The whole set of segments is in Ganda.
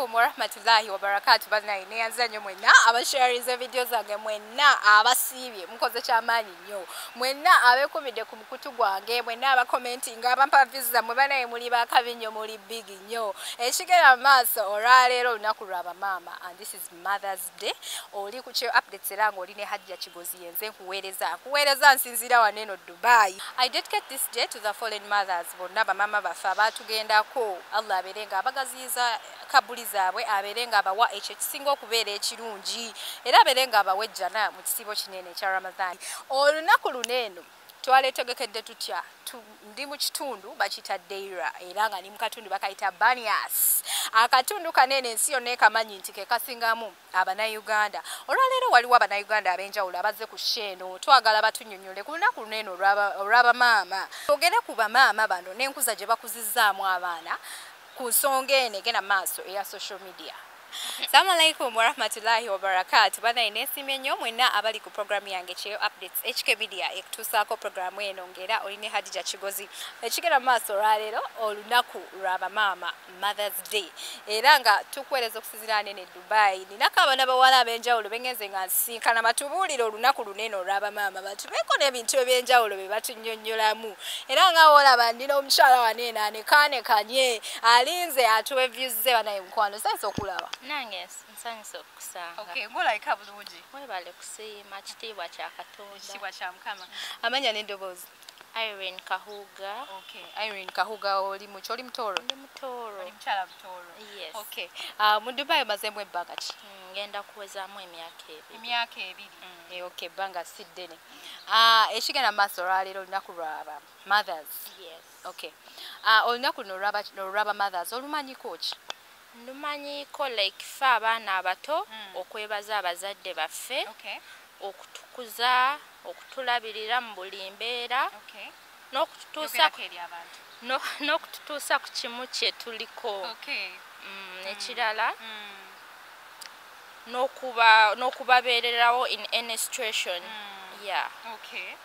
alaikum warahmatullahi wabarakatuh. Bana neyanza nnyo mwenna abasharinze video zange, mwenna abasiibye mukoze kyamaanyi nnyo, mwenna abeekumidde ku mukutu gwange, mwenna abakomentinga abampa visa mwe banaye muli bakabi nnyo, muli big nnyo. Ekigenda maaso olwaleero olunaku lwa bamaama, and this is Mother's Day. Oli ku Cheo Updates era ng'oli ne Hajja Kigozi yenze nkuweereza nsinzira wano eno Dubai. I dedicate this day to the fallen mothers, bonna bamaama baffe abaatugendako. Allah abeere nga abagaziyiza kabuli zaabwe, abeere nga abawa ekyo ekisinga okubeera ekirungi, era abeere nga abawejjana mu kisiibo kinene ekya Ramadan. Olunaku luneeno twaleetegekedde tutya? Ndi mu kitundu bakiyita Deira, era nga ni mu katundu bakayita Banias. Akatundu kanene ensi yonna ekamanyi nti ke kasingamu Abannayuganda. Olwaleero waliwo Abannayuganda ab'enjawulo abazze ku sheeno, twagala batunnyonnyole ku lunaku luneeno olw'abamaama. Twogere ku bamaama bano n'enkuza gye bakuzizzaamu abaana ku nsonga eno egenda maaso eya social media. Assalamu alaikum warahmatullahi wabarakatuh. Bana inesimye nnyo mwenna abali ku programu yange Cheo Updates HK Media ekutuusaako programu eno ngera oli ne Hajja Kigozi. Ekigenda maaso olwaleero olunaku lwa bamaama, Mother's Day, era nga tukuweereza okusinziira nene Dubai. Ninako abaana bawala ab'enjawulo bengenze nga nsinkana batubuulire olunaku luneeno olw'abamaama, batubeeko n'ebintu eby'enjawulo bye batunnyonnyolamu, era nga olaba ndina omukyala waneeno anekaanekanye alinze atuwe views ze banaye mukwano sense okulaba. Nange nsanyuse okusanga. Okay, ng'olabika bulungi. Webale kusiima, kitiibwa kya Katonda. Ekitiibwa kya Mukama. Amanya n'eddoboozi? Irene Kahuga. Okay, Irene Kahuga, oli muki? Oli Mutooro? Ndi Mutooro. Oli mukyala Mutooro? Yes. Okay. Mu Dubai omazeemu ebbanga ki? Ngenda kuwezaamu emyaka ebiri. Emyaka ebiri. Okay, ebbanga si ddene. Ekigenda maaso olwaleero olunaku lwa mothers. Yes. Okay. Olunaku luno olw'aba mothers olumanyiko ki? Ndumanyiko like ffe abaana abato okwebaza abazadde baffe, okutukuza, okutulabirira mu buli mbeera, n'okututuusa ku kimu kye tuliko. Ekirala n'okubabeererawo in any situation. Yeah. Okay.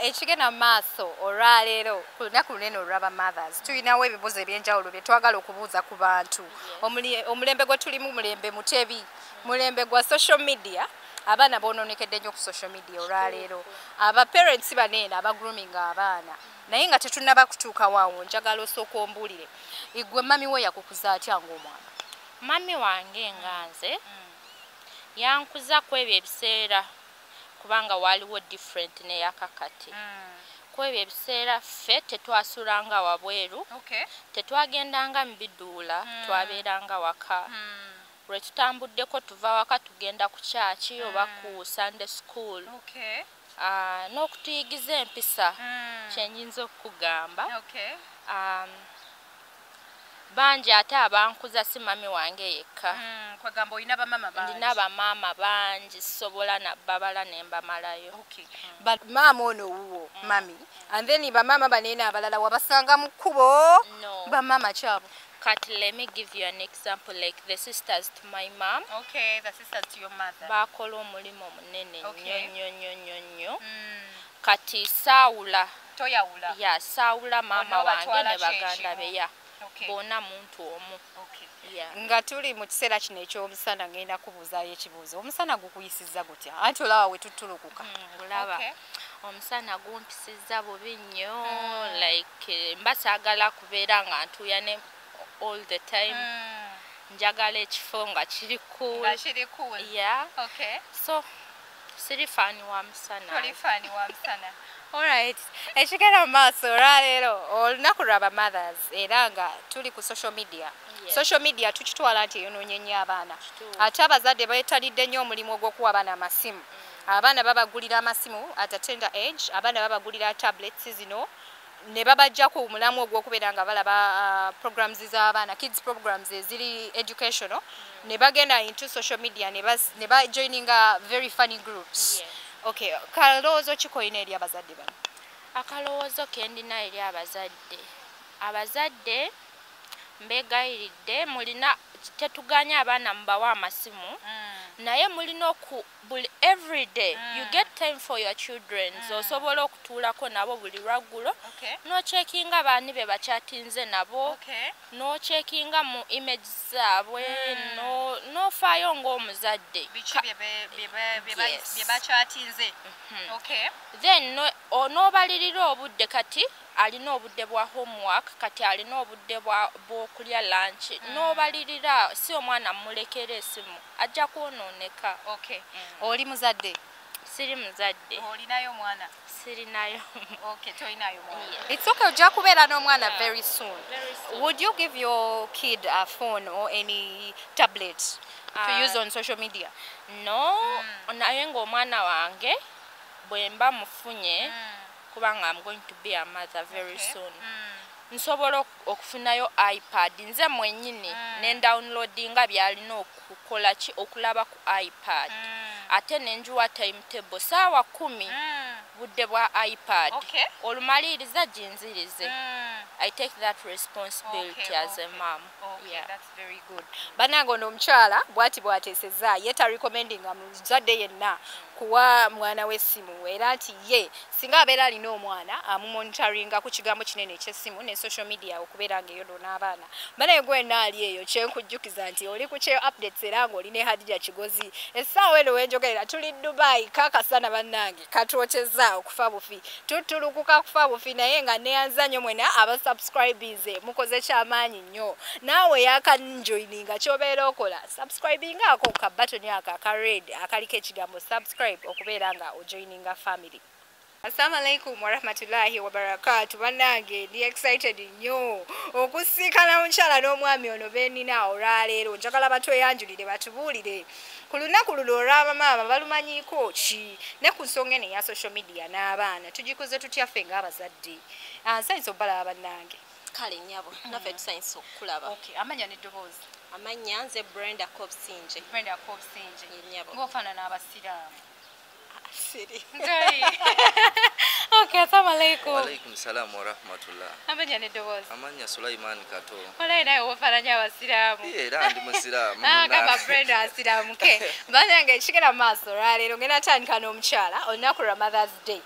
Ekigenda maaso olwaleero ku lunaku luneeno olw'aba mothers tulinawo ebibuuzo eby'enjawulo bye twagala okubuuza ku bantu. Omulembe gwe tulimu mulembe mutebi, mulembe gwa social media. Abaana boononekedde nnyo ku social media olwaleero. Aba parents baneeno abagruminga abaana, naye nga tetunnaba kutuuka waawo. Njagala osooka ombuulire, igwe mami we yakukuza atya ng'omwana? Mami wange nga nze yankuza ku ebyo ebiseera kubanga waliwo different n'eyakakati. Kwebyo ebiseera ffe tetwasulanga wabweru, tetwagendanga mu biduula, twabeeranga waka. Lwe tutambuddeko tuva waka tugenda ku kyaki oba ku Sunday school. N'okutuyigiza empisa kyenyinza okukugamba. Bangi ate abankuza si mami wange yekka. Kwagamba olina bamaama bangi? Ndina bamaama bangi, sobola nababala ne mbamalayo. Maama ono wuwo, mami, and then bamaama baneeno abalala wabasanga mu kkubo? No. Bamaama kyabo? Kat, let me give you an example, like the sisters to my mom. Okay, the sisters to your mother. Bakola omulimu munene nnyo. Kati saawula. Toyawula? Ya, saawula maama wange ne baganda be ya. Bona muntu omu. Nga tuli mu kiseera kino eky'omusana ngenda kubuuzaayo ekibuuzo. Omusana gukuyisizza gutya? Anti olaba we tutulukuka. Olaba. Omusana gumpisizza bubi nnyo. Like mba saagala kubeera nga ntuuya ne all the time. Njagala ekifo nga kiri cool. Nga kiri cool. Yeah. Okay. So siri faani wa musana. Toli faani wa musana. Alright. Ekigenda mu maaso olwaleero olunaku lw'aba mothers era nga tuli ku social media. Social media tukitwala nti eyonoonye nnyo abaana. Ate abazadde beetalidde nnyo omulimu ogw'okuwa abaana amasimu. Abaana babagulira amasimu at a tender age, abaana babagulira tablets zino ne babajja ku mulamu ogw'okubeera nga balaba programs z'abaana, kids programs eziri educational, ne bagenda into social media ne ba joininga very funny groups. Okay, kalowoozo ki koyina eri abazadde bano? Akalowoozo ke ndina eri abazadde. Abazadde mbeegayiridde, mulina tetuganya abaana mubawa amasimu, naye mulina buli every day you get time for your children osobola okutuulako nabo buli lwaggulo nocheckinga baani be bakyatinze nabo nocheckinga mu image zaabwe nofaayo ng'omuzadde then onoobalirira obudde kati alina obudde bwa homework kati alina obudde bw'okulya lunch n'obalirira si omwana mulekera esimu ajja kwonooneka. Oli muzadde? Siri muzadde. Olinayo omwana? Sirinayo. Toyinayo mwana. It's okay, ojja kubeera n'omwana very soon. Would you give your kid a phone or any tablet to use on social media? No, naye ng'omwana wange bwe mba mufunye kubanga I'm going to be a mother very soon. Nsobola okufunayo iPad nze mwennyini ne downloadinga byalina okukola ki okulaba ku iPad ate nenjuwa timetable saawa 10 budde bwa iPad olumaliriza jinzirize. I take that responsibility as a mom. That's very good. Banango n'omukyala bw'ateesezza ye recommendinga muzadde yenna kuwa mwana w'essimu era nti ye singa abeera alina omwana amumonitoringa ku kigambo kinene eky'essimu ne social media okubeera ng'eyonoona abaana. Banaye gwenna ali eyo kyenkujjukiza nti oli ku kyeyo updates era ng'oli ne Hadija Kigozi essaawa eno wenjogerera tuli Dubai kakasana bannange katwokyezza okufa bufi tutulukuka kufa bufi naye nga neyanza nnyo mwena abasubscribinze mukoze kyamaanyi nnyo naawe yakanjoininga kyobeera okola subscribingako ka button aka red akaliko ekigambo subscribe okubeera nga ojoininga family. Assalamu alaikum warahmatullahi wabarakatuh. Bannange ndi excited nnyo okusiikana omukyala n'omwami ono bennina olwaleero njagala batweyanjulire batubuulire ku lunaku luno olw'abamaama balumanyiiko ki ne ku nsonga eno eya social media n'abaana tugikuze tutya ffe ng'abazadde. Nsanyusa obbalaba bannange. Kale nnyabo naffe tusanyusa okukulaba. Amanya n'eddoboozi? Amanya nze Brenda Kobsinje. Brenda Kobsinje. Nnyabo. Ng'ofaanana abasiraamu. Siri. Assalamu alaikum. Wa alaikum salam wa rahmatullah. Amanya n'eddoboozi? Amanya Sulaiman Kato. Olaye naye ofaananya abasiraamu. Era ndi musiraamu. Gamba Brenda asiraamuke. Bannange kigenda mu maaso olwaleero ngenda tandika n'omukyala olunaku lwa Mother's Day.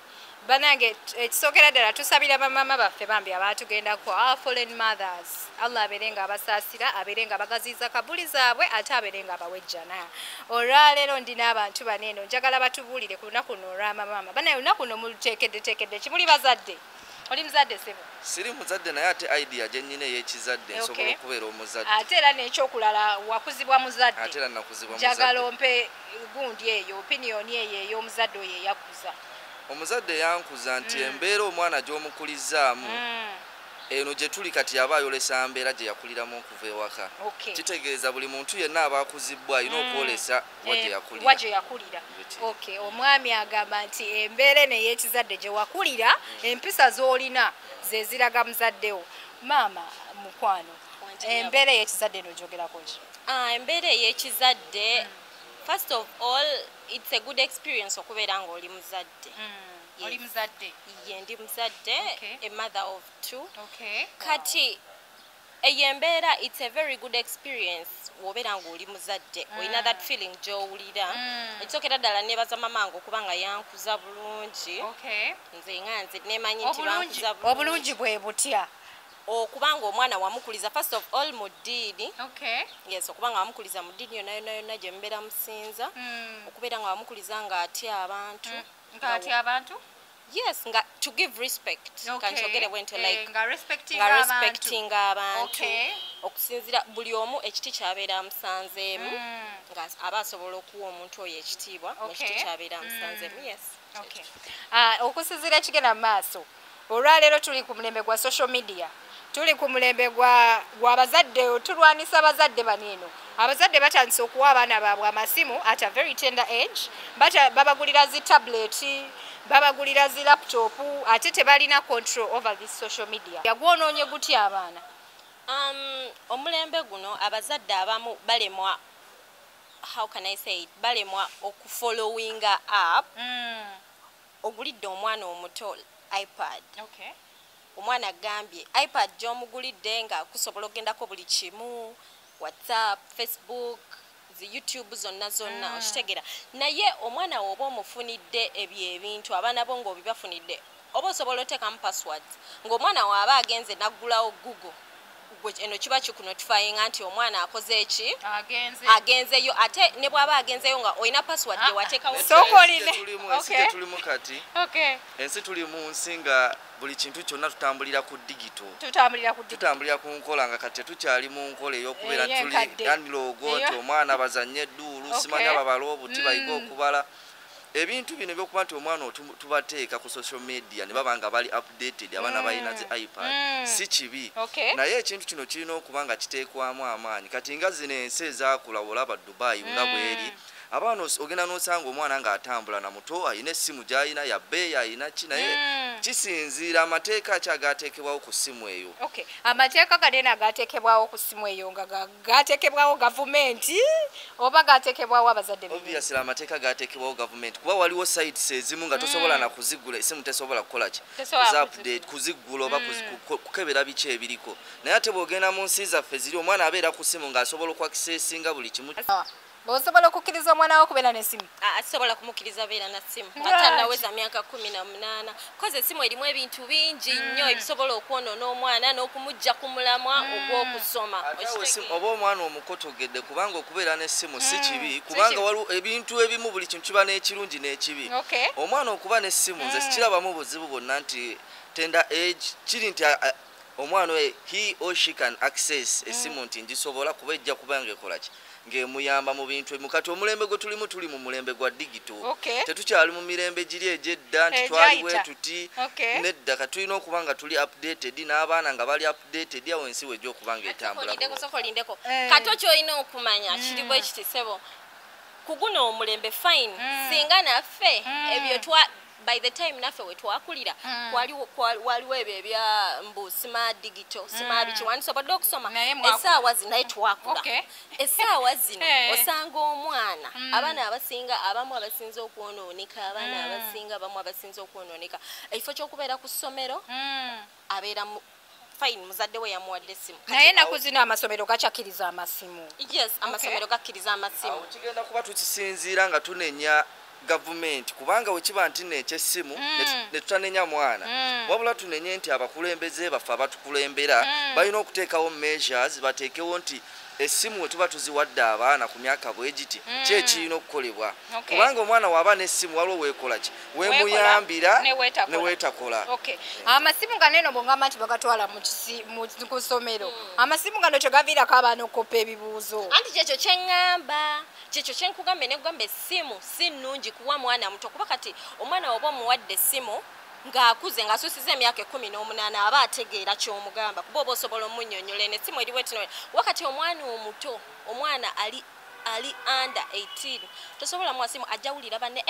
Bannange ekisookera ddala tusabira bamaama baffe bambi abaatugendako our fallen mothers. Allah abeere nga abasaasira abeere nga bagaziiza kabuli zaabwe ate abeere nga abawejjana. Olwaleero ndina abantu bano eno njagala batubuulire ku lunaku luno olw'amamaama. Bannange olunaku luno muluteekeddeteekedde kimuli bazadde. Oli muzadde sebo? Siri muzadde naye ate idea gye nnyina ey'ekizadde nsobola okubeera omuzadde. Ate era n'ekyokulala wakuzibwa muzadde. Ate era nakuzibwa muzadde. Njagala ompe gundi eyo opinion eyo ey'omuzadde oyo eyakuza. Omuzadde yankuza nti embeera omwana gy'omukulizaamu eno gye tuli kati aba ayolesa mbeera gye yakuliramu okuva ewaka. Kitegeeza buli muntu yenna aba akuzibbwa alina okwolesa wa gye yakulira. Omwami agamba nti embeera eno ey'ekizadde gye wakulira empisa z'olina ze ziraga muzaddewo. Maama mukwano embeera ey'ekizadde eno gyogerako ki? Embeera ey'ekizadde first of all it's a good experience okubeera nga oli muzadde. Oli muzadde? Ye ndi muzadde, a mother of 2. Kati eyo embeera it's a very good experience wobeera nga oli muzadde. Olina that feeling gy'owulira. Ekisookera ddala neebaza mamange okuba nga yankuza bulungi. Nze nga nze neemanyi nti bankuza bulungi. Obulungi bwe butya? Okubanga omwana wamukuliza first of all mu ddiini. Yes, okubanga wamukuliza mu ddiini yonna gye mbeera musinza. Okubeera nga wamukuliza ng'atya abantu. Ng'atya abantu? Yes, to give respect. Kankyogere bwentyo like nga respecting abantu. Okusinzira buli omu ekiti kyabeera amusanzeemu. Nga aba asobola okuwa omuntu oyo ekitiibwa mu kiti kyabeera amusanzeemu. Yes. Okusinzira ekigenda mu maaso olwaleero tuli ku mulembe gwa social media. Tuli ku mulembe gw'abazadde tulwanisa abazadde baneeno. Abazadde batandise okuwa abaana baabwe amasimu at a very tender age. Babagulira zi tablet, babagulira zi laptop ate tebalina control over this social media. Yagwonoonye gutya abaana? Omulembe guno abazadde abamu balemwa, how can I say it, balemwa okufollowinga up. Ogulidde omwana omuto iPad. Omwana agambye iPad gy'omugulidde nga kusobola ogendako buli kimu, WhatsApp, Facebook, YouTube zonna okitegera naye omwana woba omufunidde ebyo ebintu abaana bo ng'obibafunidde oba osobola oteekamu passwords ng'omwana waaba agenze naggulawo Google eno kiba kikunotifyinga nti omwana akoze eki agenzeyo ate ne bw'aba agenzeyo nga olina password gye wateekawo tulimu kati ensi tuli mu nsi nga buli kintu kyonna tutambulira ku digito tutambulira ku nkola nga kati tukyali mu nkola ey'okubeera tuli andilogo nti omwana bazanye edduulu simanya babala obuti bayiga okubala ebintu bino byokuba nti omwana tubateeka ku social media ne baba nga bali updated abaana balina zi iPad si kibi naye ekintu kino kirina okuba nga kiteekwamu amaanyi kati nga zino ensi ezaakula olaba Dubai nga bweri abaana ogenda n'osanga omwana ng'atambula na muto ayina essimu gy'ayina ya bbeeyi ayina ki naye kisinziira amateeka ki agaateekebwawo ku ssimu eyo amateeka ganene agaateekebwawo ku ssimu eyo nga gaateekebwawo gavumenti oba gaateekebwawo abazadde obviously amateeka gaateekebwawo gavumenti kuba waliwo sites ezimu nga tosobola na kuzigula essimu tesobola kukola ki update kuzigula oba kukebera biki ebiriko naye ate bw'ogenda mu nsi zaffe ziri omwana abeera ku ssimu ng'asobola okwakisesinga buli kimu osobola okukkiriza omwana wo okubeera n'essimu asobola kumukkiriza abeera na ssimu atannaweza myaka 18 koze essimu erimu ebintu bingi nnyo ebisobola okwonoona omwana n'okumugja ku mulamwa ogw'okusoma oba omwana omukotogedde kubanga okubeera n'essimu si kibi kubanga waliwo ebintu ebimu buli kintu kiba n'ekirungi n'ekibi omwana okuba n'essimu nze sikirabamu buzibu bwonna nti tender age kiri nti omwana we he or she can access essimu nti ngisobola kuba ejja kubanga ekola ki ng'emuyamba mu bintu ebimu kati omulembe gwe tulimu tuli mu mulembe gwa digito tetukyali mu mirembe giri egyedda nti twaliwe tuti nedda kati tulina okuba nga tuli updated n'abaana nga bali updated awo ensi wejja okuba nga etambula kati ky'olina okumanya kiri bwe kiti sebo kuguno omulembe fine singa naffe ebyo by the time naffe we twakulira waliwo ebyo ebya mbu smart digital smart biki wandisobodde okusoma essaawa zino naye twakula essaawa zino osanga omwana abaana abasinga abamu abasinza okwonooneka abaana abasinga abamu abasinza okwonooneka ekifo ky'okubeera ku ssomero abeera fine muzadde we yamuwadde essimu naye ennaku zino amasomero gakyakkiriza amasimu yes amasomero gakkiriza amasimu kigenda kuba tukisinziira nga tunenya gavumenti kubanga wekiba nti nekyessimu netutanenya mwana wabula tunenye nti abakulembeze baffe abatukulembera balina okuteekawo measures bateekewo nti essimu we tuba tuziwadde abaana ku myaka bwe giti kyekirina okukolebwa kubanga omwana waaba n'essimu waliwo weekola ki weemuyambira neweetakola amasimu ganeno bwongamba nti bagatwala ku ssomero amasimu gano kyegaviirako abaana okukoppa ebibuuzo anti kyekyo kyeŋŋamba kyekyo kyenkugamba nekugamba essimu si nnungi kuwa mwana muto kuba kati omwana oba omuwadde essimu ng'akuze ng'asusiza emyaka 18 aba ategeera ky'omugamba kuba oba osobola omunnyonnyola eno essimu eriwo etino wakati omwana omuto omwana ali under 18 tosobola muwa ssimu ajja wulira banne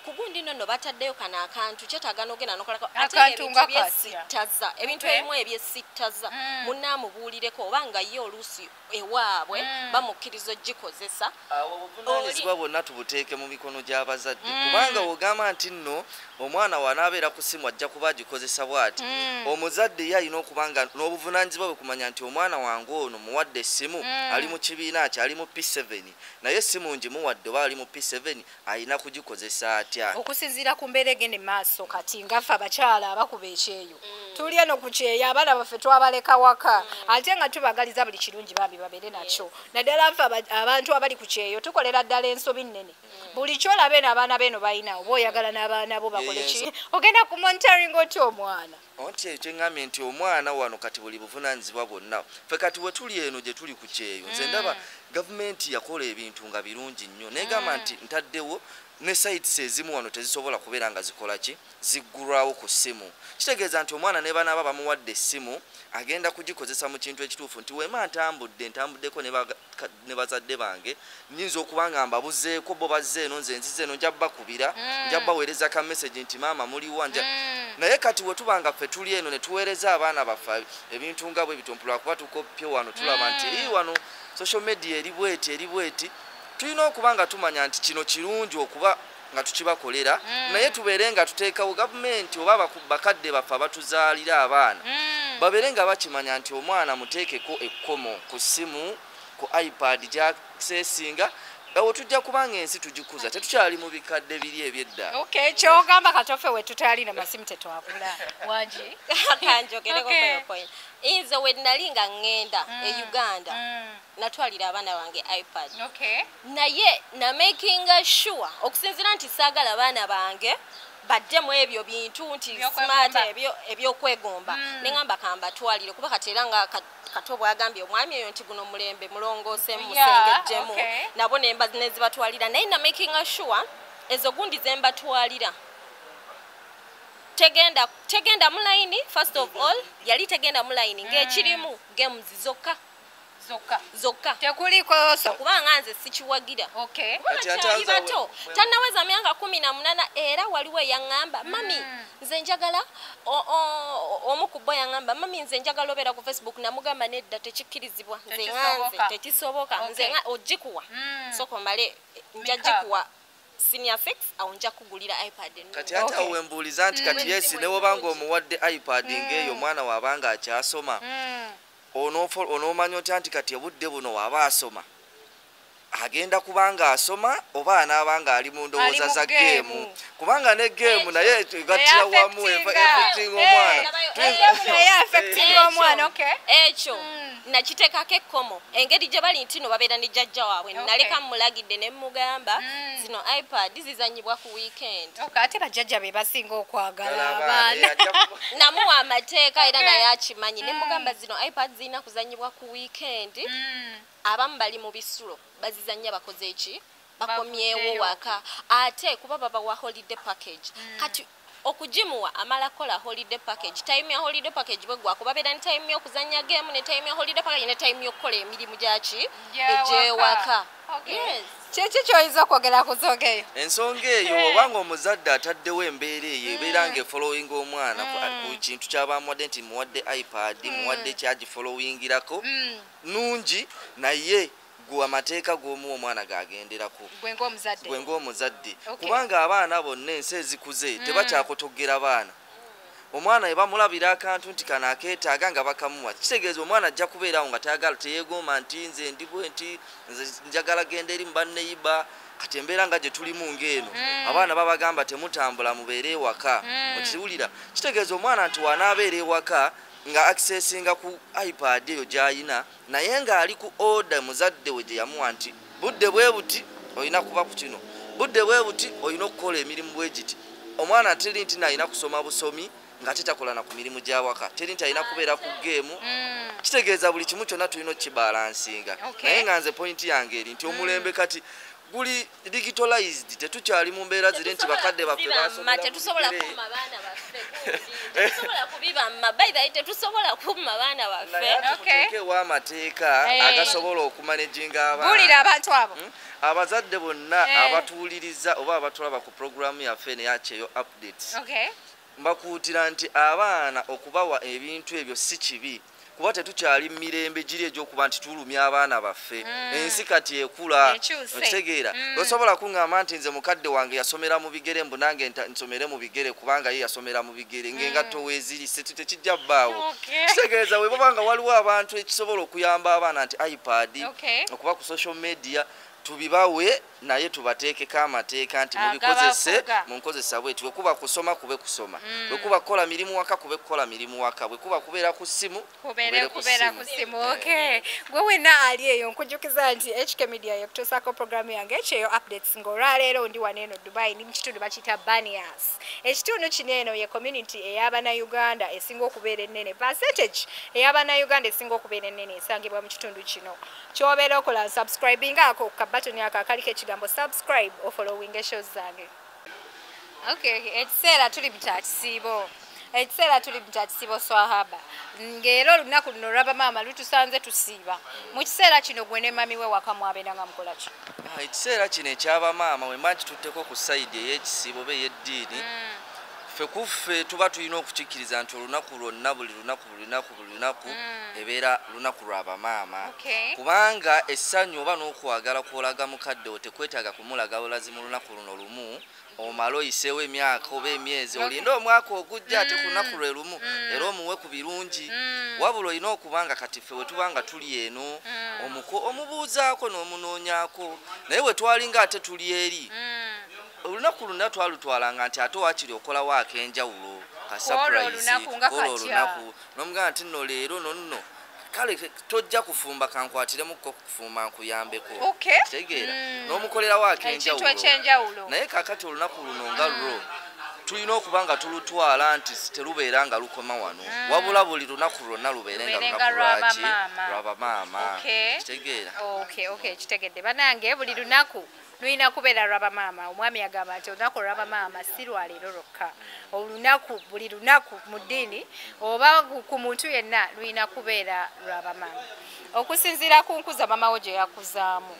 kugundi nno bataddeyo kano akantu kyetaaga n'ogenda n'okolako ate ebintu byesittaza ebintu ebimu ebyesittaza munnaamubuulireko oba nga ye oluusi ewaabwe bamukkiriza ogikozesa obuvunaanyizibwa bwonna tubuteeke mu mikono gy'abazadde kubanga wogamba nti nno omwana wanaabeera ku ssimu ajja kuba agikozesa bw'ati omuzadde ye alina okuba nga n'obuvunaanyizibwa bwe kumanya nti omwana wange ono muwadde essimu ali mu kibiina kye ali mu P7 naye essimu ngimuwadde oba ali mu P7 alina kugikozesa atya okusinziira ku mbeera egende maaso kati ngaffe abakyala abakuba ekyeyo tuli eno ku kyeyo abaana baffe twabaleka waka ate nga tubagaliza buli kirungi bambi babeere nakyo naddala ffe abantu abali ku kyeyo tukolera ddala ensobi nnene buli kyolaba eno abaana beeno balina oba oyagala n'abaana bo bakole ki ogenda ku monitoring otya omwana onti ekyo ngambye nti omwana wano kati buli buvunaanyizibwa bwonna ffe kati we tuli eno gye tuli ku kyeyo nze ndaba gavumenti yakola ebintu nga birungi nnyo negamba nti ntaddewo ne sites ezimu wano tezisobola kubeera nga zikola ki ziggulwawo ku ssimu kitegeeza nti omwana ne banaaba bamuwadde essimu agenda kugikozesa mu kintu ekituufu nti wema ntambuddeko ne bazadde bange nnyinza okuba nga mbabuzeeko bo bazze eno nze nzize eno nja bakubira nja baweereza ka message nti maama muliwa naye kati we tuba nga ffe tuli eno ne tuweereza abaana baffe ebintu nga bwe bitompulwa kuba tukopye wano tulaba nti wano social media eri bweti tulina okuba nga tumanya nti kino kirungi okuba nga tukibakolera naye tubeere nga tuteekawo gavumenti oba bakadde baffe abatuzaalira abaana babeere nga bakimanya nti omwana muteekeko ekkomo ku ssimu ku iPad accessinga awo tujja kubanga ensi tugikuza tetukyali mu bikadde biri ebyedda. Okay, kyogamba katofe we tutali na masimu tetwakula. Wanji kanjogereko koyo point. Inze we nali nga ngenda e Uganda natwalira abaana bange iPad. Okay. Naye na making sure okusinzira nti saagala abaana bange baddemu ebyo bintu nti smart ebyokwegomba nengamba kamba twalire kuba katera nga katobo yagambye omwami eyo nti guno mulembe mulongose musengejjemu nabo nemba nezibatwalira naye na making sure ezo gundi zemba twalira tegenda mulaini first of all yali tegenda mulaini ng'ekirimu games zokka tekuliko so kubanga nze sikiwagira Kati bato tanaweza myaka 18 era waliwo yangamba mami nze njagala omukubo yangamba mami nze njagala obera ku Facebook namugamba nedda tekikirizibwa nze nganze tekisoboka nze ojikuwa soko male njajikuwa senior 6 au nja kugulira iPad kati hata wembuliza nti kati yes ne wobanga omuwadde iPad ngeyo mwana wabanga akyasoma onomanya otya nti kati obudde buno waba asoma agenda kubanga asoma oba anaabanga ali mu ndowooza za geemu kubanga ne geemu naye gatira wamu affecting omwana ekyo nakiteekako ekkomo engeri gye bali nti no babeera ne jjajja waabwe naleka mulagidde ne mugamba zino iPad zizanyibwa ku weekend ate bajjajja be basinga okwagala abaana namuwa amateeka era naye akimanyi ne mugamba zino iPad zirina kuzanyibwa ku weekend abamu bali mu bisulo bazizanya bakoze eki bakomyewo waka ate kuba baba wa holiday package kati okujimuwa amala kola holiday package time ya holiday package bwegwa kubabeera ne time y'okuzanya game ne time ya holiday package ne time y'okukola emirimu gyaki egyewaka kiki kyoyinza okwogera ku nsonga eyo ensonga eyo obanga omuzadde ataddewo embeera eyo ebeera nga efollowing omwana ku kintu kyabamuwadde nti muwadde iPad muwadde kyagifollowingirako nungi naye gwe amateeka g'omuwa omwana gagenderako gwe ng'omuzadde kubanga abaana bonna ensi ezikuze tebakyakotogera baana omwana we bamulabira akantu nti kano akeetaaga nga bakamuwa kitegeeza omwana ajja kubeerawo nga tayagala teyeegomba nti nze ndibwe nti nze njagala genda eri mu banneyiba kati embeera nga gye tulimu ng'eno abaana babagamba temutambula mubeere ewaka mukiwulira kitegeeza omwana nti wanaabeera ewaka nga accessinga ku iPad eyo gy'ayina naye ng'ali ku order muzadde we gye yamuwa nti budde bwe buti olina kuba ku kino budde bwe buti olina okukola emirimu bwe giti omwana teri nti nalina kusoma busomi nga tetakola na ku mirimu gy'awaka teri nti alina kubeera ku geemu kitegeeza buli kimu kyonna tulina okukibalansinga naye nga nze pointi yange eri nti omulembe kati guli digitalized tetukyali mu mbeera ziri nti bakadde baffe tetusobola kuma baana baffe tetusobola kubibamma by the way tetusobola kuma baana baffe tuteekewo amateeka agasobola okumanejinga abaana bulira abantu abo abazadde bonna abatuwuliriza oba abatulaba ku programu yaffe neyakyeyo updates mbakuutira nti abaana okubawa ebintu ebyo si kibi kuba tetukyali mirembe giri egy'okuba nti tulumya abaana baffe ensi kati ekula okitegeera osobola kuŋŋamba nti nze mukadde wange yasomera mu bigere mbu nange nsomere mu bigere kubanga ye yasomera mu bigere ng'engatto weeziri tekijja bbaawo kitegeeza we babanga waliwo abantu ekisobola okuyamba abaana nti iPad okuba ku social media tubibawe naye tubateekeko amateeka nti mubikozese munkozesa bweti bwekuba kusoma kube kusoma bwekuba kukola mirimu waka kube kukola mirimu waka bwekuba kubeera ku ssimu kubeera ku ssimu gwe wenna ali eyo nkujjukiza nti HK Media yekutuusaako programu yange ekyeyo updates ng'olwaleero ndi wano eno Dubai ndi mu kitundu bakiyita Banias ekitundu kino eno ye community ey'Abannayuganda esinga okubeera ennene percentage ey'Abannayuganda esinga okubeera ennene esangibwa mu kitundu kino ky'obeera okola subscribing ako ku kabatoni ako akaliko ekigambo subscribe or following shows zange. Ekiseera tuli mu kyakisiibo swahaba ng'era olunaku luno olwaba maama lutusanze tusiiba mu kiseera kino gwe ne mami we waka mwabeera nga mukola ki ekiseera kino ekyaba maama we mba nti tutteko ku sayidi ey'ekisiibo be ey'eddiini ffe kuffe tuba tulina okukikkiriza nti olunaku lwonna buli lunaku ebeera lunaku lwa bamaama kubanga essanyu oba n'okwagala kwolaga mukadde tekwetaaga kumulaga bulazi mu lunaku luno lumu omala oyiseewo emyaka oba emyezi olinda omwaka ogujja ate ku lunaku lwe lumu era omuwe ku birungi wabula olina okubanga kati ffe we tubanga tuli eno omubuuzaako n'omunoonyaako naye bwe twalinga ate tuli eri olunaku luna twalutwalanga nti ate wakiri okolawo akenjawulo ka surprise olwo olunaku n'omugamba nti nno leero nonno kale tojja kufumba kankwatiremukko kufumba nkuyambeko kitegeera n'omukolerawo akenjawulo naye kakati olunaku luno nga lwo tulina okuba nga tulutwala nti terubeera nga lukoma wano wabula buli lunaku lwonna lubeere nga lunaku lwaki lwabamaama kitegeera kitegedde banange buli lunaku luyina kubeera lwabamaama omwami agamba nti olunaku lwabamaama si lwaleero lwokka olunaku buli lunaku mu ddiini oba ku muntu yenna luyina kubeera lwabamaama okusinziira ku nkuza mamawo gye yakuzaamu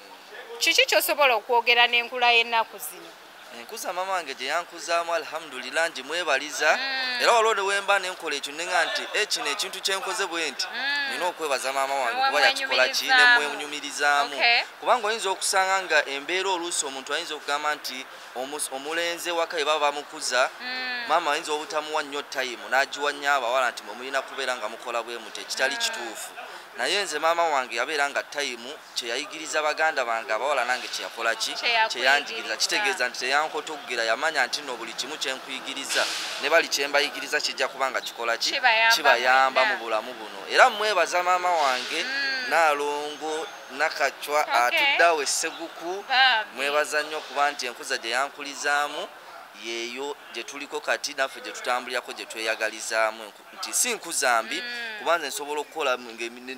kiki kyosobola okwogera n'enkula y'ennaku zino enkuza mama wange gye yankuzaamu alhamdulillah njimwebaliza era waliwo ne wemba nenkola ekyo nenga nti kino ekintu kyenkoze bwe nti nina okwebaza maama wange kuba yakikola ki nemwenyumirizaamu kubanga oyinza okusanga nga embeera oluusi omuntu ayinza okugamba nti omulenzi waka bwe baba bamukuza maama ayinza obutamuwa nnyo tayimu n'agiwa nnyo abawala nti mwe mulina kubeera nga mukola bwe muti ekitali kituufu naye nze maama wange yabeera nga tayimu kyeyayigiriza baganda bange abawala nange kyeyakola ki kyeyanjigiriza kitegeeza nti teyankotoggera yamanya nti no buli kimu kyenkuyigiriza ne bali kyembayigiriza kijja kubanga kikola ki kibayamba mu bulamu buno era mmwebaza maama wange Nalongo Nakachwa atuddawo esseguku mwebaza nnyo kuba nti enkuza gye yankulizaamu yeyo gye tuliko kati naffe gye tutambulirako gye tweyagalizaamu nti si nkuzambi kubanza nsobola okukola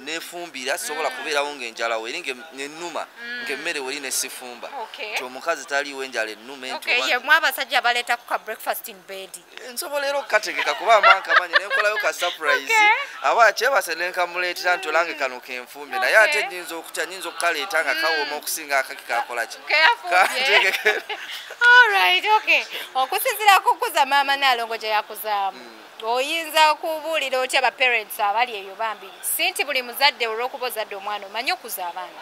nefumbira sobola kubeerawo ng'enjalawo eri ng'ennuma ng'emmere weri nesifumba nti omukazi taliiwo enjala ennuma yemu abasajja baleeta ku ka breakfast in bed nsobola era okukategeka kuba amanka manyi nenkolayo ka surprise aba kyebase nenkamuleetera nti olange kano kenfumbe naye ate nyinza okutya nyinza okukaleeta nga kawooma okusinga akaki kakola ki okusinziira kukuza maama Nalongo gye yakuzaamu oyinza okubuulira otya ba parents abali eyo bambi si nti buli muzadde olw'okuba ozadde omwana omanyi okuza abaana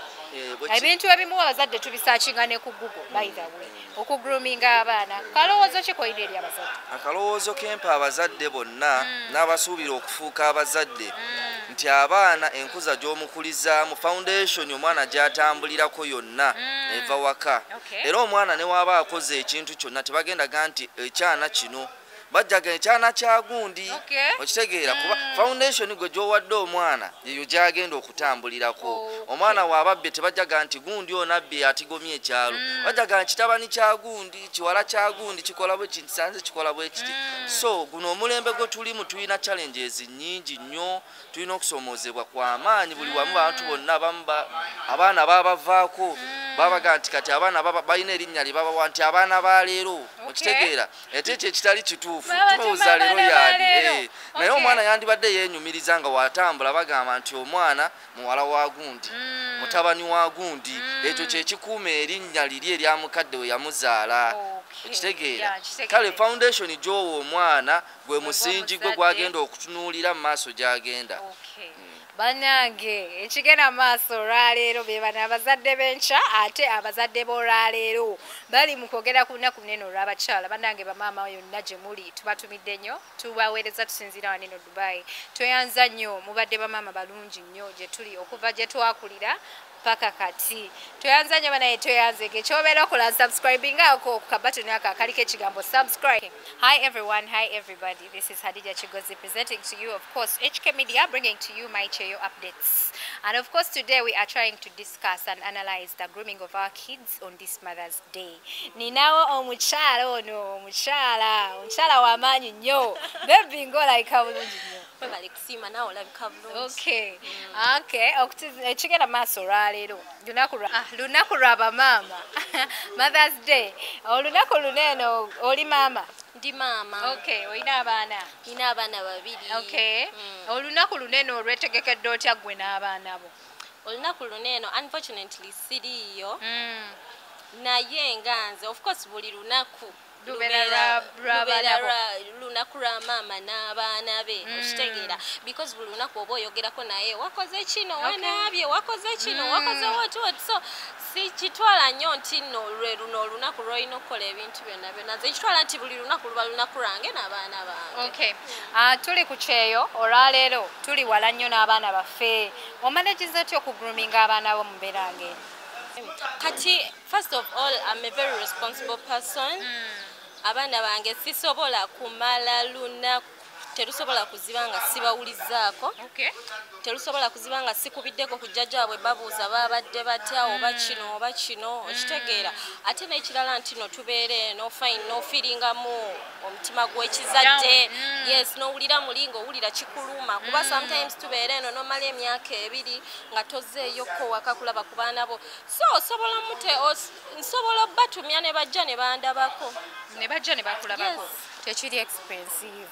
ebintu ebimu abazadde tubisaakinga ne ku Google by the way okugruminga abaana kalowoozo ki koyina eri abazadde akalowoozo kempa abazadde bonna n'abasuubira okufuuka abazadde nti abaana enkuza gy'omukulizaamu foundation omwana gy'atambulirako yonna eva waka era omwana ne waaba akoze ekintu kyonna tebagendaga nti ekyana kino bajjaga ekyana kya gundi okitegeera kuba foundation gwe gy'owadde omwana yeyo gy'agenda okutambulirako omwana waababbe tebajjaga nti gundi ono abbe atigomye ekyalo bajjaga nti kitabani kya gundi kiwala kya gundi kikola bwe kiti sanze kikola bwe kiti so guno omulembe gwe tulimu tulina challenges nnyingi nnyo tulina okusomoozebwa kw'amaanyi buli wamu bantu bonna abaana babavaako babaga nti kati abaana balina erinnya lye babawa nti abaana ba leero okitegeera ate ekyo ekitali kituufu tumubuuza leero yali naye omwana yandibadde yeenyumiriza nga watambula bagamba nti omwana muwala wa gundi mutabani wa gundi ekyo kyekikuuma erinnya liri erya mukadde we yamuzaala okitegeera kale foundation gy'owa omwana gwe musingi gwe gwagenda okutunuulira mu maaso gy'agenda banange ekigenda maaso olwaleero be bano abazadde b'enkya ate abazadde b'olwaleero bali mu kwogera ku lunaku lunene olw'abakyala banange bamaama yonna gye muli tubatumidde nnyo tubaweereza tusinziira waneno Dubai tweyanza nnyo mubadde bamaama balungi nnyo gye tuli okuva gye twakulira paka kati tweyanza nnyo banaye tweyanzege ekyobeera okola subscribing ako ku kabatoni ako akaliko ekigambo subscribe. Hi everyone, hi everybody, this is Hadija Chigozi presenting to you of course HK Media, bringing to you my Cheyo updates, and of course today we are trying to discuss and analyze the grooming of our kids on this Mother's Day. Ninawo omukyala ono omukyala w'amaanyi nnyo baby ng'olabika bulungi nnyo. Okay. Ekigenda maaso olwaleero lunaku lwa bamaama Mother's Day. Olunaku luneeno oli maama? Ndi maama. Okay, olina abaana? Nina abaana babiri. Okay. Olunaku luneeno olwetegekedde otya ggwe n'abaana bo? Olunaku luneeno unfortunately siriiyo. Naye nga nze of course buli lunaku lunaku lwa maama n'abaana be okitegeera because buli lunaku oba oyogerako naye wakoze kino wanaabye wakoze kino wakoze woti so sikitwala nnyo nti nno luno olunaku lwolina okukola ebintu byonna byonna nze kitwala nti buli lunaku luba lunaku lwange n'abaana bange. Tuli ku kyeyo olwaleero tuli wala nnyo n'abaana baffe omanagiza otya okugruminga abaana bo mu mbeera ng'eno? Kati first of all I'm a very responsible person. Abaana bange sisobola kumala lunaku terusobola kuziba nga sibawulizaako. Terusobola kuziba nga sikubiddeko ku jjajja bwe babuuza babadde batya oba kino okitegeera ate n'ekirala nti no tubeere no fine no feelingamu omutima gw'ekizadde yes n'owulira mulingo owulira kikuluma kuba sometimes tubeere eno nomala emyaka 2 nga tozeeyoko waka kulaba ku baana bo so osobola mute nsobola batumya ne bajja ne bandabako ne bajja ne bakulabako tekiri expensive.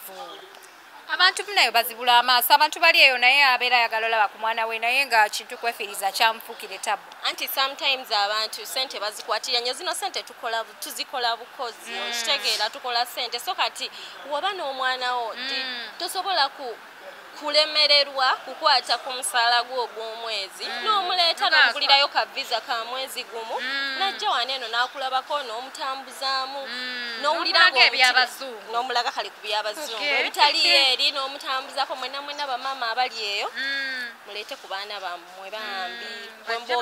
Abantu munayo bazibula amaaso abantu bali eyo naye abeera ayagala olaba ku mwana we naye nga kintu kwefiiriza kyamufuukire tabu anti sometimes abantu sente bazikwatira nnyo zino sente tuzikola bukozi okitegeera tukola sente so kati waba n'omwana wo tosobola kulemererwa kukwata ku musaala gwo ogw'omwezi n'omuleeta n'omugulirayo ka visa ka mwezi gumu najja wano eno n'akulabako n'omutambuzaamu n'owulira n'omulaga kale ku by'abazungu ebitali eri n'omutambuzako mwenna bamaama abali eyo muleete ku baana bammwe bambi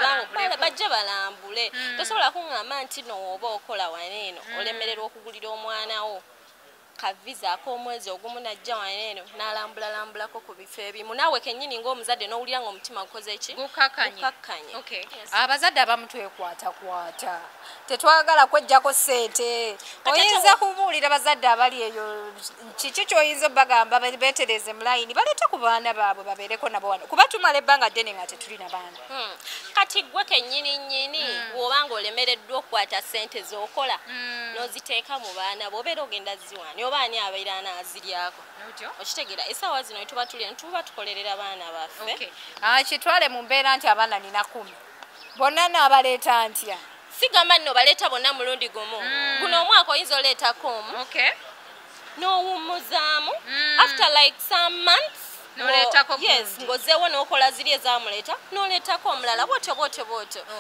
bajje balambule tosobola kuŋŋamba nti nooba okola wano eno olemererwa okugulira omwana wo kaviza ak'omwezi ogumu najja wano n'alambulako ku bifo ebimu naawe kennyini ng'omuzadde n'owulira ng'omutima gukoze eki gukakkanye. Abazadde abamu twekwatakwata tetwagala kwejjako ssente oyinza kubuulira bazadde abali eyo kiki ky'oyinza obbagamba beetereze mulayini baleete ku baana baabwe babeereko nabo wano kuba tumala ebbanga ddene nga tetuli na baana kati gwe kennyini bw'obanga olemereddwa okukwata ssente z'okola n'oziteeka mu baana bw'obeera ogenda ziwani oba ani abeera anaaziryako okitegeera essaawa zino tuba tuli tuba tukolerera abaana baffe kitwale mu mbeera nti abaana nina 10 bonna n'abaleeta ntya sigamba nno baleeta bonna mulundi gumu guno omwaka oyinza oleetako omu n'owummuzaamu after like some months ng'ozeewo n'okola ziri ezaamuleeta n'oleetako omulala bwotyo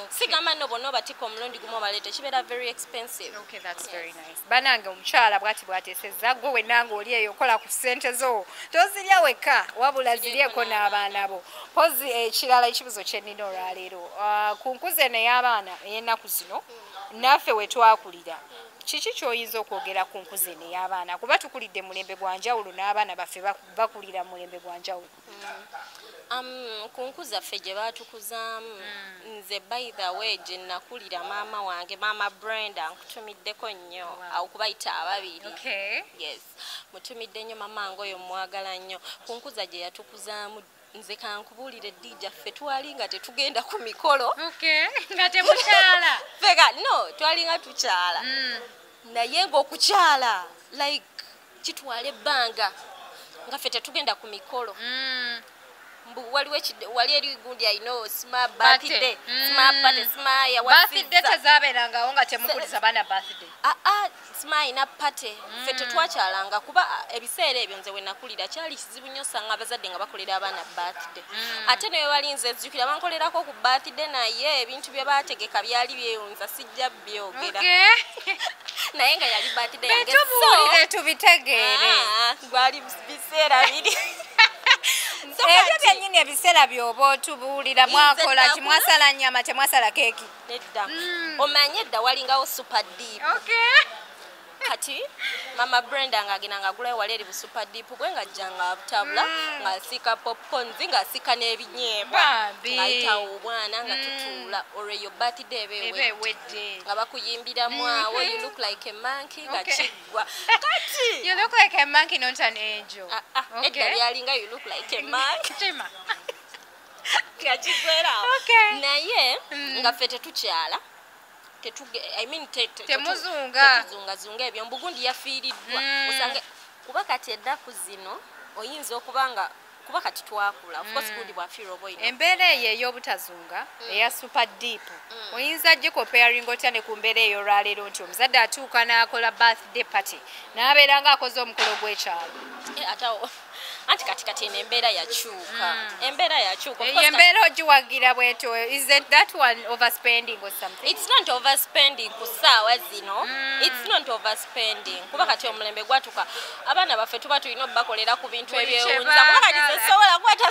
sigamba nno bonna obatika omulundi gumu obaleeta kibeera very expensive. Banange omukyala bw'ateesezza gwe wennanga oli eyo okola ku ssente zo tozirya wekka wabula ziryeko n'abaana bo pozi ekirala ekibuzo kyennina olwaleero ku nkuze n'ey'abaana ey'ennaku zino naffe we twakulira kiki ky'oyinza okwogera ku nkuze n'ey'abaana kuba tukulidde mulembe gwa njawulo n'abaana baffe bakulira mulembe gwa njawulo ku nkuza ffe gye baatukuzaamu nze by the way gye nakulira maama wange maama Brenda nkutumiddeko nnyo okubayita ababiri yes mutumidde nnyo maama wange oyo mwagala nnyo ku nkuza gye yatukuzaamu nze kankubuulire Dija ffe twali nga tetugenda ku mikolo nga temukyala fega no twali nga tukyala naye ng'okukyala like kitwala ebbanga nga ffe tetugenda ku mikolo wali eri gundi ayino smart birthday tezabeerangawo nga temukuliza baana birthday sima ina pate ffe tetwakyalanga kuba ebiseera ebyo nze we nakulira kyali kizibu nnyo osanga abazadde nga bakolera abaana birthday ate naye balinze nzijukira bankolerako ku birthday naye ebintu bye baategeka byali byewunza sijja byogera naye nga yali birthday yange betubuulire tubitegeere gwali biseera biri ebyo byennyini ebiseera byoba otubuulira mwakola ki mwasala nnyama temwasala keeki nedda omanye edda walingawo super deep kati mama Brenda ng'agenda ng'agulayo wali eri bu super deep gwe ng'ajjanga butabula ng'asika popcorns ng'asika n'ebinyeebwa ng'ayitawo obwana nga tutuula olweyo birthday ewedde nga bakuyimbiramu awo you look like a monkey nga kiggwa kati you look like a monkey not an angel edda byalinga you look like a monkey nga kiggwerawo naye nga ffe tetukyala temuzunga ebyo mbugundi yafiiriddwa osange kuba kati eddaku zino oyinza okuba nga kuba kati twakula of course good bwafira oboyina embeera eyo ey'obutazunga eya super deep oyinza gikopearinga otya ne ku mbeera eyo olwaleero nti omuzadde atuuka n'akola birthday party n'abeera ng'akoze omukolo gw'ekyalo anti kati eno embeera yakyuka eyo embeera ogiwagira bwetyo isn't that one overspending or something? It's not overspending ku ssaawa zino it's not overspending kuba kati omulembe gwatuka abaana baffe tuba tulina obbakolera ku bintu ebyewunza kuba kati zesobola kwata